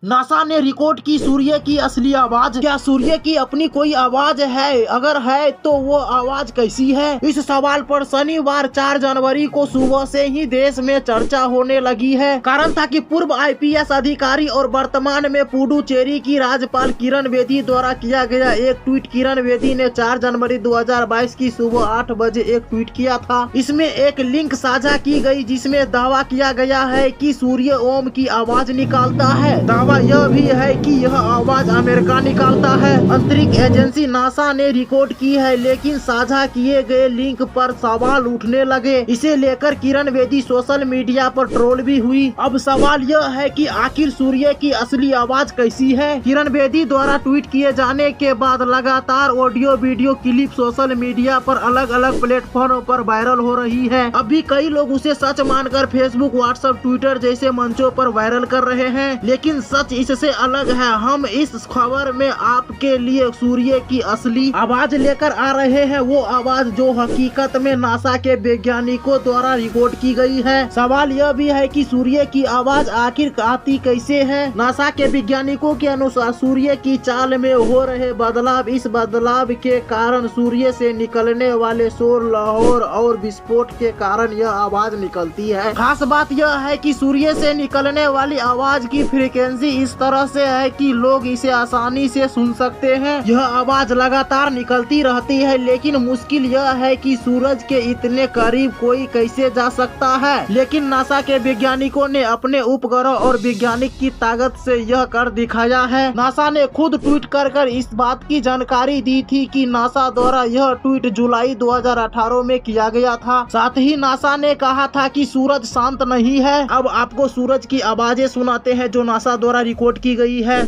NASA ने record की सूर्य की असली आवाज। क्या सूर्य की अपनी कोई आवाज है? अगर है तो वो आवाज कैसी है? इस सवाल पर शनिवार 4 जनवरी को सुबह से ही देश में चर्चा होने लगी है। कारण था कि पूर्व आईपीएस अधिकारी और वर्तमान में पुडुचेरी की राज्यपाल किरण बेदी द्वारा किया गया एक ट्वीट। किरण बेदी ने 4 जनवरी 2022 की सुबह 8 बजे एक ट्वीट किया था। इसमें एक लिंक साझा की गई जिसमें दावा किया गया है कि सूर्य ओम की आवाज निकालता है। दावा यह भी है कि यह आवाज अमेरिका निकालता है। अंतरिक्ष एजेंसी नासा ने रिकॉर्ड की है, लेकिन साझा किए गए लिंक पर सवाल उठने लगे। इसे लेकर किरण बेदी सोशल मीडिया पर ट्रोल भी हुई। अब सवाल यह है कि आखिर सूर्य की असली आवाज कैसी है? किरण बेदी द्वारा ट्वीट किए जाने के बाद लगातार audio video clip social media पर अलग अलग प्लेटफॉर्म पर वायरल हो रही है। अभी कई लोग उसे सच मानकर फेसबुक, व्हाट्सएप, ट्विटर जैसे मंचों पर वायरल कर रहे हैं, लेकिन सच इससे अलग है। हम इस खबर में आपके लिए सूर्य की असली आवाज लेकर आ रहे हैं, वो आवाज जो हकीकत में नासा के वैज्ञानिकों द्वारा रिकॉर्ड की गई है। सवाल यह भी है कि सूर्य की आवाज आखिर आती कैसे है? नासा के वैज्ञानिकों के अनुसार सूर्य की चाल में हो रहे बदलाव, इस बदलाव के कारण सूर्य से निकलने वाले शोर, लाहौर और विस्फोट के कारण यह आवाज निकलती है। खास बात यह है कि सूर्य से निकलने वाली आवाज की फ्रीक्वेंसी इस तरह से है कि लोग इसे आसानी से सुन सकते हैं। यह आवाज लगातार निकलती रहती है, लेकिन मुश्किल यह है कि सूरज के इतने करीब कोई कैसे जा सकता है। लेकिन नासा के वैज्ञानिकों ने अपने उपग्रह और वैज्ञानिक की ताकत से यह कर दिखाया है। नासा ने खुद ट्वीट कर इस बात की जानकारी दी थी कि नासा द्वारा यह ट्वीट जुलाई 2018 में किया गया था। साथ ही नासा ने कहा था कि सूरज शांत नहीं है। अब आपको सूरज की आवाजें सुनाते हैं जो नासा द्वारा रिकॉर्ड की गई है।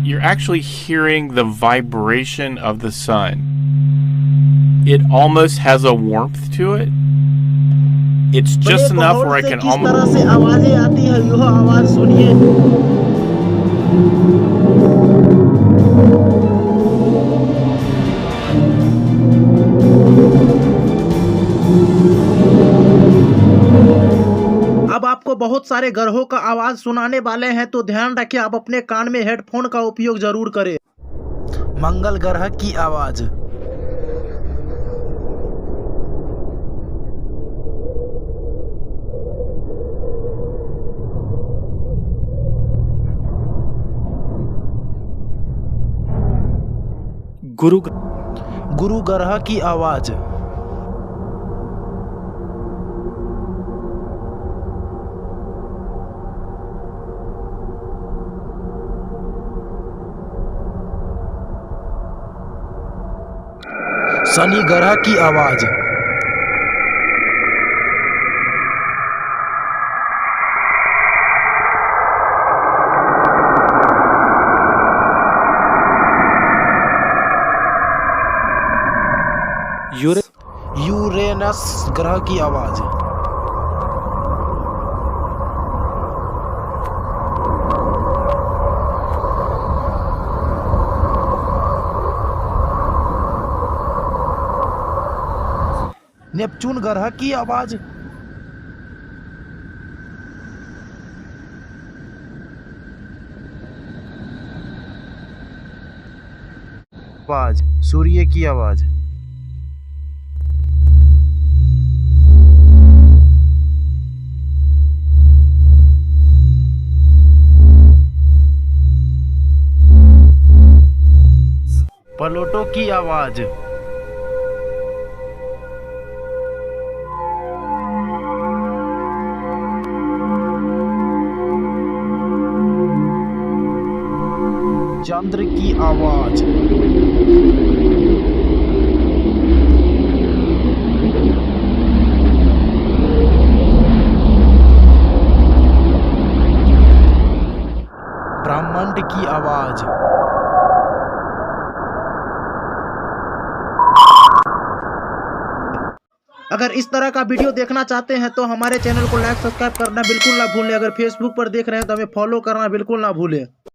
You're actually hearing the vibration of the sun. It almost has a warmth to it. It's just enough where I can किस almost. तरह से आवाजें आती है, यह आवाज सुनिए। अब आपको बहुत सारे ग्रहों का आवाज सुनाने वाले हैं, तो ध्यान रखें आप अपने कान में हेडफोन का उपयोग जरूर करें। मंगल ग्रह की आवाज। गुरु ग्रह की आवाज। शनि ग्रह की आवाज। यूरेनस ग्रह की आवाज। नेपच्यून ग्रह की आवाज। सूर्य की आवाज। प्लूटो की आवाज। चंद्र की आवाज। ब्रह्मांड की आवाज। अगर इस तरह का वीडियो देखना चाहते हैं तो हमारे चैनल को लाइक, सब्सक्राइब करना बिल्कुल ना भूलें। अगर फेसबुक पर देख रहे हैं तो हमें फॉलो करना बिल्कुल ना भूलें।